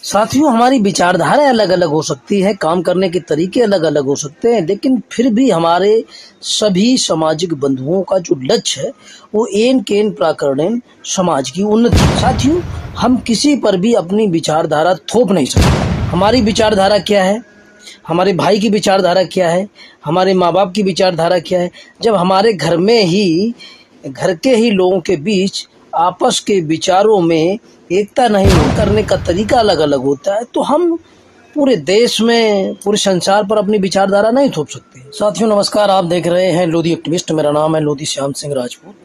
साथियों, हमारी विचारधाराएं अलग अलग हो सकती है, काम करने के तरीके अलग अलग हो सकते हैं, लेकिन फिर भी हमारे सभी सामाजिक बंधुओं का जो लक्ष्य है वो एन केन प्राकरण समाज की उन्नति। साथियों, हम किसी पर भी अपनी विचारधारा थोप नहीं सकते। हमारी विचारधारा क्या है, हमारे भाई की विचारधारा क्या है, हमारे माँ बाप की विचारधारा क्या है। जब हमारे घर के ही लोगों के बीच आपस के विचारों में एकता नहीं करने का तरीका अलग अलग होता है, तो हम पूरे देश में, पूरे संसार पर अपनी विचारधारा नहीं थोप सकते। साथियों नमस्कार, आप देख रहे हैं लोधी एक्टिविस्ट। मेरा नाम है लोधी श्याम सिंह राजपूत।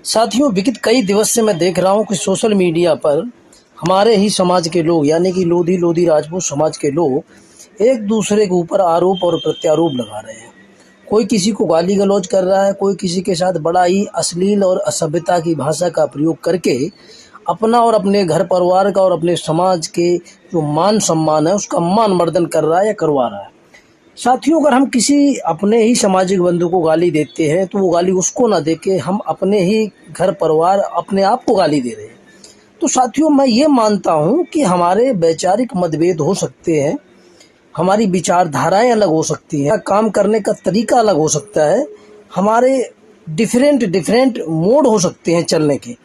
साथियों, विगत कई दिवस से मैं देख रहा हूं कि सोशल मीडिया पर हमारे ही समाज के लोग, यानी कि लोधी राजपूत समाज के लोग एक दूसरे के ऊपर आरोप और प्रत्यारोप लगा रहे हैं। कोई किसी को गाली गलौज कर रहा है, कोई किसी के साथ बड़ा ही अश्लील और असभ्यता की भाषा का प्रयोग करके अपना और अपने घर परिवार का और अपने समाज के जो मान सम्मान है उसका मान मर्दन कर रहा है या करवा रहा है। साथियों, अगर हम किसी अपने ही सामाजिक बंधु को गाली देते हैं तो वो गाली उसको ना देके हम अपने ही घर परिवार, अपने आप को गाली दे रहे हैं। तो साथियों, मैं ये मानता हूँ कि हमारे वैचारिक मतभेद हो सकते हैं, हमारी विचारधाराएं अलग हो सकती हैं, काम करने का तरीका अलग हो सकता है, हमारे डिफरेंट मोड हो सकते हैं चलने के,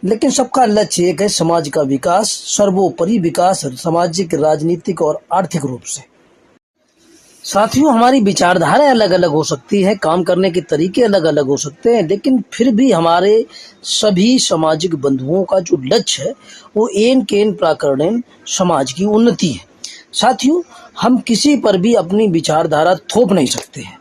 लेकिन सबका लक्ष्य एक है, समाज का विकास, सर्वोपरि विकास, सामाजिक, राजनीतिक और आर्थिक रूप से। साथियों, हमारी विचारधाराएं अलग अलग हो सकती है, काम करने के तरीके अलग अलग हो सकते हैं, लेकिन फिर भी हमारे सभी सामाजिक बंधुओं का जो लक्ष्य है वो एन केन प्राकरण समाज की उन्नति है। साथियों, हम किसी पर भी अपनी विचारधारा थोप नहीं सकते हैं।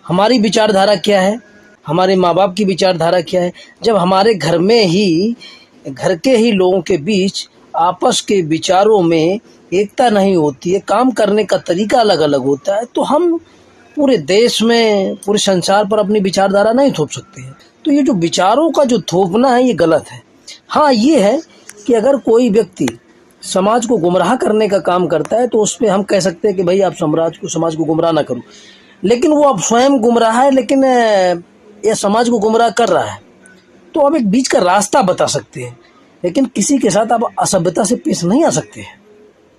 हमारी विचारधारा क्या है, हमारे माँ बाप की विचारधारा क्या है। जब हमारे घर के ही लोगों के बीच आपस के विचारों में एकता नहीं होती है, काम करने का तरीका अलग अलग होता है, तो हम पूरे देश में, पूरे संसार पर अपनी विचारधारा नहीं थोप सकते हैं। तो ये जो विचारों का जो थोपना है ये गलत है। हाँ, ये है कि अगर कोई व्यक्ति समाज को गुमराह करने का काम करता है तो उस पर हम कह सकते हैं कि भाई आप समाज को गुमराह ना करो, लेकिन वो अब स्वयं गुमराह है, लेकिन ये समाज को गुमराह कर रहा है, तो आप एक बीच का रास्ता बता सकते हैं, लेकिन किसी के साथ आप असभ्यता से पेश नहीं आ सकते हैं।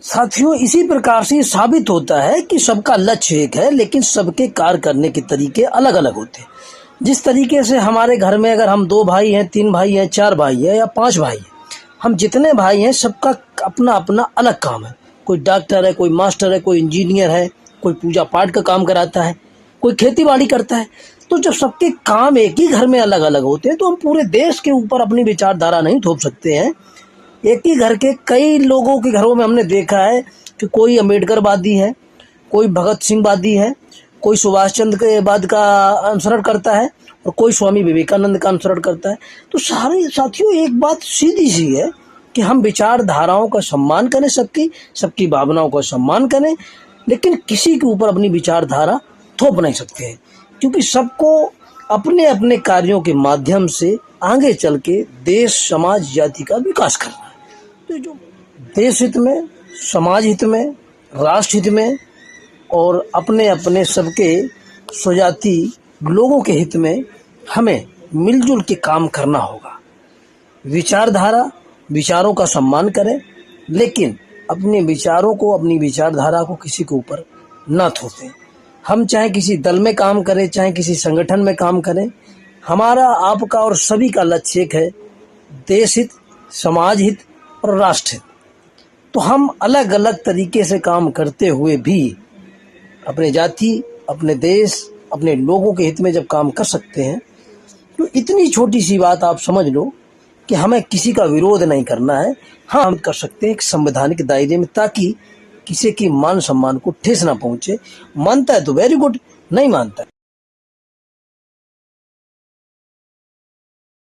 साथियों, इसी प्रकार से ये साबित होता है कि सबका लक्ष्य एक है, लेकिन सबके कार्य करने के तरीके अलग अलग होते हैं। जिस तरीके से हमारे घर में अगर हम 2 भाई हैं, 3 भाई हैं, 4 भाई हैं या 5 भाई हैं, हम जितने भाई हैं सबका अपना अपना अलग काम है। कोई डॉक्टर है, कोई मास्टर है, कोई इंजीनियर है, कोई पूजा पाठ का काम कराता है, कोई खेती बाड़ी करता है। तो जब सबके काम एक ही घर में अलग अलग होते हैं तो हम पूरे देश के ऊपर अपनी विचारधारा नहीं थोप सकते हैं। एक ही घर के कई लोगों के घरों में हमने देखा है कि कोई अम्बेडकरवादी है, कोई भगत सिंहवादी है, कोई सुभाष चंद्र के बाद का अनुसरण करता है और कोई स्वामी विवेकानंद का अनुसरण करता है। तो सारे साथियों, एक बात सीधी सी है कि हम विचारधाराओं का सम्मान करें, सबकी भावनाओं का सम्मान करें, लेकिन किसी के ऊपर अपनी विचारधारा थोप नहीं सकते हैं, क्योंकि सबको अपने अपने कार्यों के माध्यम से आगे चल के देश, समाज, जाति का विकास करना है। तो जो देश हित में, समाज हित में, राष्ट्र हित में और अपने अपने सबके स्वजाति लोगों के हित में हमें मिलजुल के काम करना होगा। विचारों का सम्मान करें, लेकिन अपने विचारों को, अपनी विचारधारा को किसी के ऊपर ना थोपें। हम चाहे किसी दल में काम करें, चाहे किसी संगठन में काम करें, हमारा, आपका और सभी का लक्ष्य एक है, देश हित, समाज हित और राष्ट्र हित। तो हम अलग अलग तरीके से काम करते हुए भी अपने जाति, अपने देश, अपने लोगों के हित में जब काम कर सकते हैं, तो इतनी छोटी सी बात आप समझ लो कि हमें किसी का विरोध नहीं करना है। हाँ, हम कर सकते हैं एक संवैधानिक दायरे में, ताकि किसी की मान सम्मान को ठेस ना पहुंचे। मानता है तो वेरी गुड, नहीं मानता